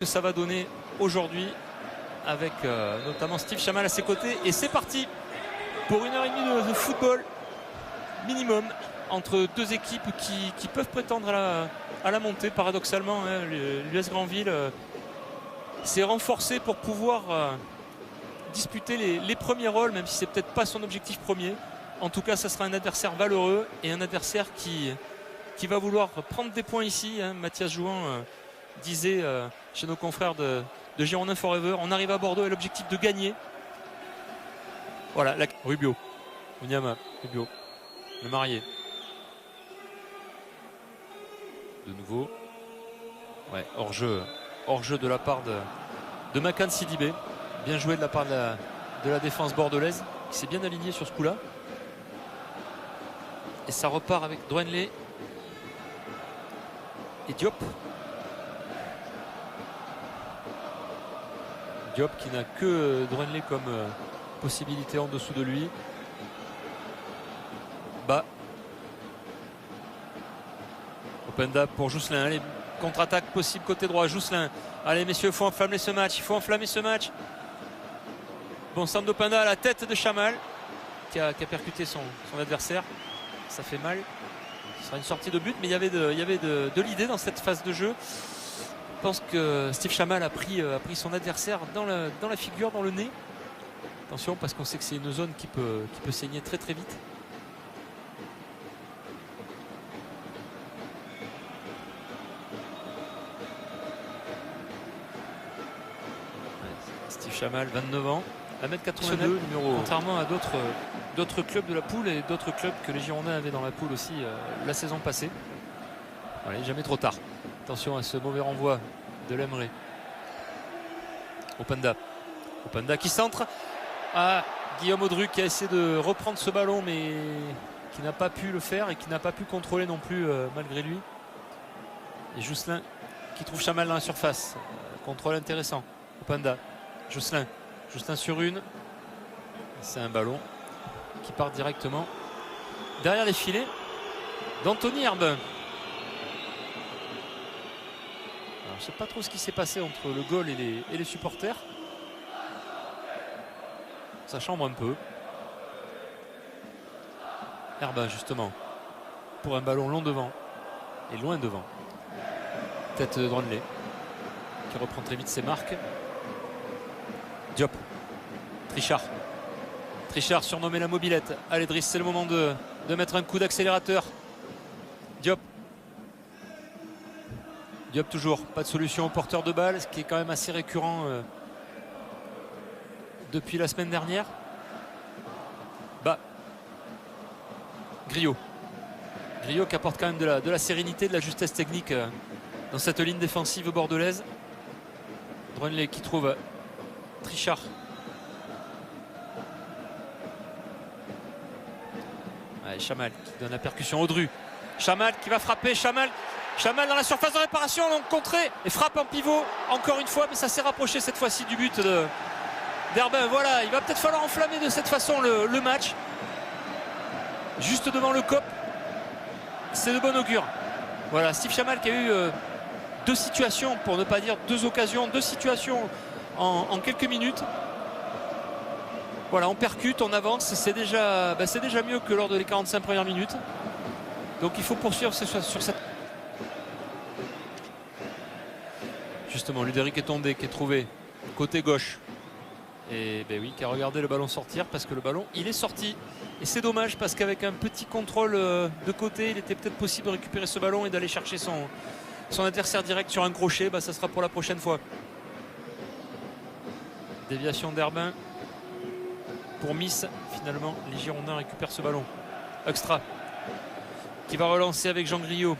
que ça va donner aujourd'hui avec notamment Steve Chamal à ses côtés. Et c'est parti pour 1h30 de football minimum entre deux équipes qui peuvent prétendre à la montée. Paradoxalement, hein, l'US Granville s'est renforcé pour pouvoir disputer les premiers rôles, même si c'est peut-être pas son objectif premier. En tout cas, ça sera un adversaire valeureux et un adversaire qui va vouloir prendre des points ici, hein. Mathias Jouan disait chez nos confrères de Girondin Forever, on arrive à Bordeaux et l'objectif de gagner. Voilà, Rubio, Onyama, Rubio, le marié. De nouveau, ouais, hors-jeu de la part de Makan Sidibé. Bien joué de la part de la défense bordelaise, qui s'est bien aligné sur ce coup-là. Et ça repart avec Droenlé et Diop. Diop qui n'a que Droenlé comme possibilité en dessous de lui. Bas. Openda pour Jousselin. Allez, contre-attaque possible côté droit. Jousselin. Allez messieurs, il faut enflammer ce match. Il faut enflammer ce match. Bon centre d'Openda à la tête de Chamal qui a percuté son adversaire. Ça fait mal. Ce sera une sortie de but, mais il y avait de l'idée dans cette phase de jeu. Je pense que Steve Chamal a pris son adversaire dans la figure, dans le nez. Attention, parce qu'on sait que c'est une zone qui peut saigner très très vite. Steve Chamal, 29 ans, 1m82, numéro. Contrairement à d'autres clubs de la poule et d'autres clubs que les Girondins avaient dans la poule aussi la saison passée. Allez, jamais trop tard. Attention à ce mauvais renvoi de l'Emre. Openda qui centre. Ah, Guillaume Audru qui a essayé de reprendre ce ballon mais qui n'a pas pu le faire et qui n'a pas pu contrôler non plus malgré lui. Et Jousselin qui trouve Chamal dans la surface. Contrôle intéressant. Openda. Jousselin sur une. C'est un ballon qui part directement derrière les filets d'Anthony Herbin. Je ne sais pas trop ce qui s'est passé entre le goal et les supporters. Ça chambre un peu. Herbin justement pour un ballon long devant et loin devant. Tête de Droenlé qui reprend très vite ses marques. Diop. Trichard surnommé la mobilette. Allez Driss, c'est le moment de mettre un coup d'accélérateur. Diop toujours, pas de solution au porteur de balle, ce qui est quand même assez récurrent depuis la semaine dernière. Bas. Griot qui apporte quand même de la sérénité, de la justesse technique dans cette ligne défensive bordelaise. Droenlé qui trouve Trichard. Allez, Chamal qui donne la percussion. Audru. Chamal qui va frapper. Chamal dans la surface de réparation, donc contré et frappe en pivot encore une fois, mais ça s'est rapproché cette fois-ci du but d'Herbin. Voilà, il va peut-être falloir enflammer de cette façon le match. Juste devant le COP, c'est de bon augure. Voilà, Steve Chamal qui a eu deux situations, pour ne pas dire deux occasions, deux situations en quelques minutes. Voilà, on percute, on avance, c'est déjà mieux que lors de les 45 premières minutes. Donc il faut poursuivre sur cette... Justement, Ludovic Etondé qui est trouvé côté gauche. Et ben oui, qui a regardé le ballon sortir parce que le ballon, il est sorti. Et c'est dommage parce qu'avec un petit contrôle de côté, il était peut-être possible de récupérer ce ballon et d'aller chercher son adversaire direct sur un crochet. Ça sera pour la prochaine fois. Déviation d'Herbin pour Miss. Finalement, les Girondins récupèrent ce ballon. Extra qui va relancer avec Jean Griot.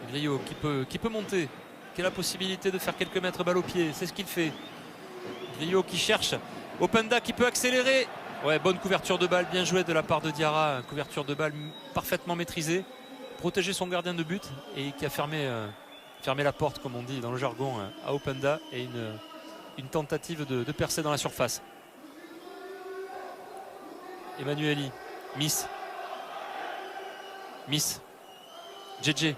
Griot qui peut monter, qui a la possibilité de faire quelques mètres balle au pied. C'est ce qu'il fait. Griot qui cherche. Openda qui peut accélérer. Ouais, bonne couverture de balle, bien joué de la part de Diarra. Couverture de balle parfaitement maîtrisée. Protéger son gardien de but et qui a fermé la porte, comme on dit dans le jargon, à Openda. Et une tentative de percer dans la surface. Emmanueli. Miss. JJ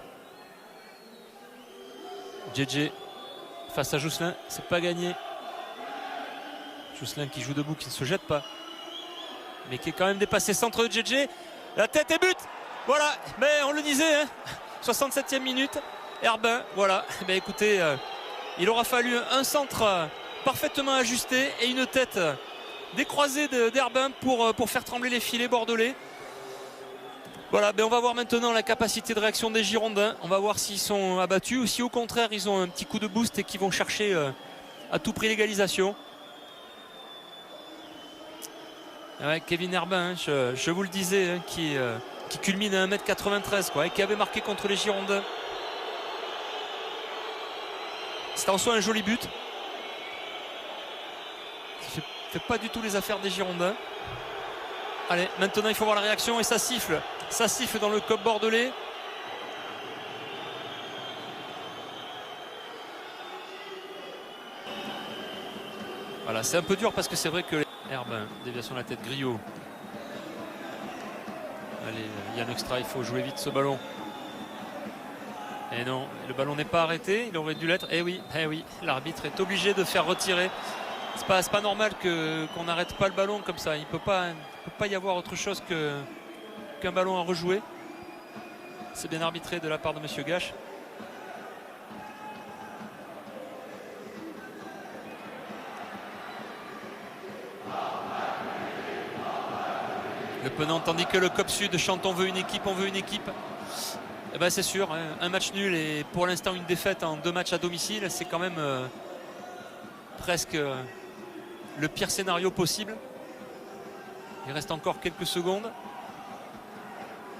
face à Jousselin, c'est pas gagné. Jousselin qui joue debout, qui ne se jette pas, mais qui est quand même dépassé. Centre de JJ, la tête et but. Voilà, mais on le disait, hein, 67e minute, Herbin, voilà. Ben écoutez, il aura fallu un centre parfaitement ajusté et une tête décroisée d'Herbin pour faire trembler les filets bordelais. Voilà, ben on va voir maintenant la capacité de réaction des Girondins. On va voir s'ils sont abattus ou si au contraire ils ont un petit coup de boost et qu'ils vont chercher à tout prix l'égalisation. Ouais, Kevin Herbin, hein, je vous le disais, hein, qui culmine à 1m93 quoi, et qui avait marqué contre les Girondins. C'est en soi un joli but. Ça fait pas du tout les affaires des Girondins. Allez, maintenant il faut voir la réaction et ça siffle. Ça siffle dans le COP bordelais. Voilà, c'est un peu dur parce que c'est vrai que Herbin, déviation de la tête, Griot. Allez, Yann Extra, il faut jouer vite ce ballon. Et non, le ballon n'est pas arrêté, il aurait dû l'être. Eh oui, l'arbitre est obligé de faire retirer. C'est pas normal qu'on n'arrête pas le ballon comme ça. Il ne peut pas y avoir autre chose qu'un ballon à rejouer. C'est bien arbitré de la part de M. Gache. Le Penant, tandis que le COP Sud chante on veut une équipe, on veut une équipe. Eh ben c'est sûr, hein, un match nul et pour l'instant une défaite en 2 matchs à domicile, c'est quand même presque le pire scénario possible. Il reste encore quelques secondes.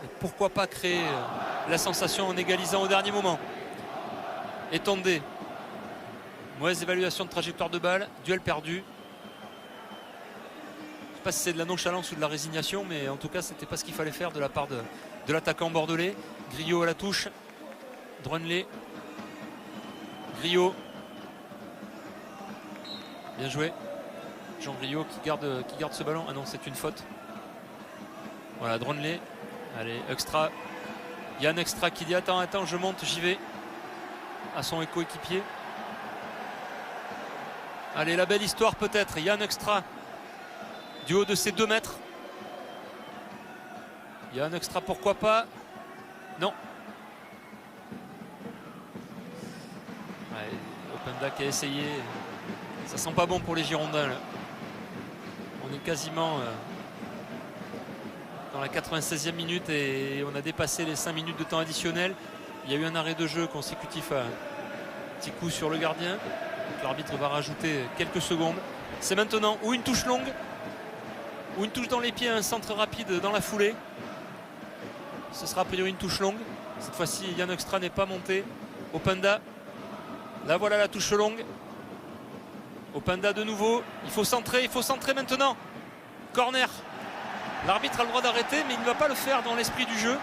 Et pourquoi pas créer la sensation en égalisant au dernier moment. Étendé. Mauvaise évaluation de trajectoire de balle, duel perdu. Je ne sais pas si c'est de la nonchalance ou de la résignation, mais en tout cas c'était pas ce qu'il fallait faire de la part de l'attaquant bordelais. Griot à la touche, Drunley, Griot, bien joué. Jean Griot qui garde ce ballon. Ah non, c'est une faute. Voilà, Drunley. Allez, Extra. Yann Extra qui dit attends, je monte, j'y vais. À son coéquipier. Allez, la belle histoire peut-être. Yann Extra. Du haut de ses 2 mètres. Yann Extra, pourquoi pas. Non. Ouais, Openda qui a essayé. Ça sent pas bon pour les Girondins là. On est quasiment dans la 96e minute et on a dépassé les 5 minutes de temps additionnel. Il y a eu un arrêt de jeu consécutif à un petit coup sur le gardien. L'arbitre va rajouter quelques secondes. C'est maintenant ou une touche longue ou une touche dans les pieds, un centre rapide dans la foulée. Ce sera a priori une touche longue. Cette fois-ci, Yann Extra n'est pas monté. Openda. Là, voilà la touche longue. Openda de nouveau. Il faut centrer maintenant. Corner. L'arbitre a le droit d'arrêter, mais il ne va pas le faire dans l'esprit du jeu.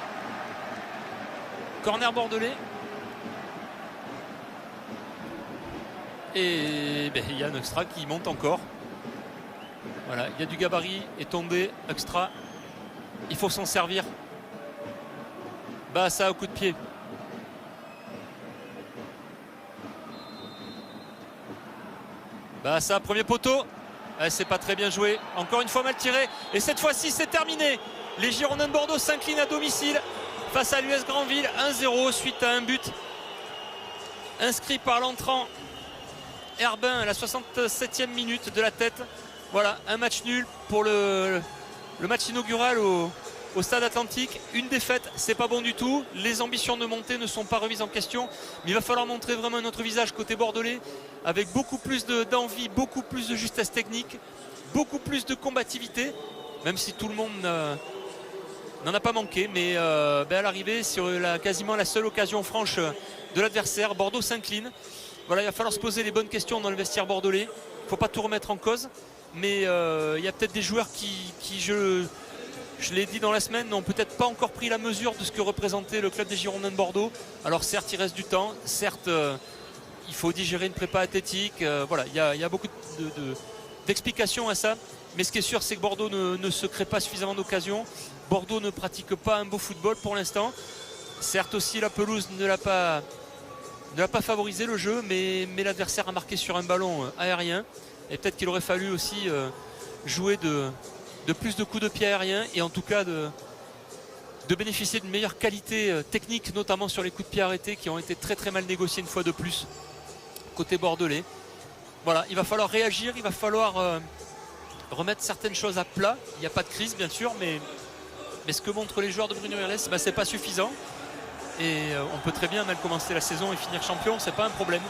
Corner bordelais. Et ben, Yann Extra qui monte encore. Voilà, il y a du gabarit, étendé, Extra. Il faut s'en servir. Bah ça au coup de pied. Bah ça, premier poteau. C'est pas très bien joué. Encore une fois mal tiré. Et cette fois-ci c'est terminé. Les Girondins de Bordeaux s'inclinent à domicile face à l'US Granville 1-0 suite à un but inscrit par l'entrant Herbin à la 67e minute de la tête. Voilà, un match nul pour le match inaugural au Stade Atlantique. Une défaite, c'est pas bon du tout. Les ambitions de montée ne sont pas remises en question. Mais il va falloir montrer vraiment notre visage côté bordelais avec beaucoup plus d'envie, beaucoup plus de justesse technique, beaucoup plus de combativité. Même si tout le monde n'en a pas manqué. Mais à l'arrivée, sur quasiment la seule occasion franche de l'adversaire, Bordeaux s'incline. Voilà, il va falloir se poser les bonnes questions dans le vestiaire bordelais. Il ne faut pas tout remettre en cause. Mais il y a peut-être des joueurs qui je l'ai dit dans la semaine, n'ont peut-être pas encore pris la mesure de ce que représentait le club des Girondins de Bordeaux. Alors certes, il reste du temps. Certes, il faut digérer une prépa athlétique. Voilà, il y a beaucoup d'explications à ça. Mais ce qui est sûr, c'est que Bordeaux ne se crée pas suffisamment d'occasions. Bordeaux ne pratique pas un beau football pour l'instant. Certes aussi, la pelouse ne l'a pas ne va pas favoriser le jeu, mais l'adversaire a marqué sur un ballon aérien. Et peut-être qu'il aurait fallu aussi jouer de plus de coups de pied aériens et en tout cas de bénéficier d'une meilleure qualité technique, notamment sur les coups de pied arrêtés qui ont été très très mal négociés une fois de plus côté bordelais. Voilà, il va falloir réagir, il va falloir remettre certaines choses à plat. Il n'y a pas de crise bien sûr, mais ce que montrent les joueurs de Bruno Irles, c'est pas suffisant. Et on peut très bien mal commencer la saison et finir champion, c'est pas un problème.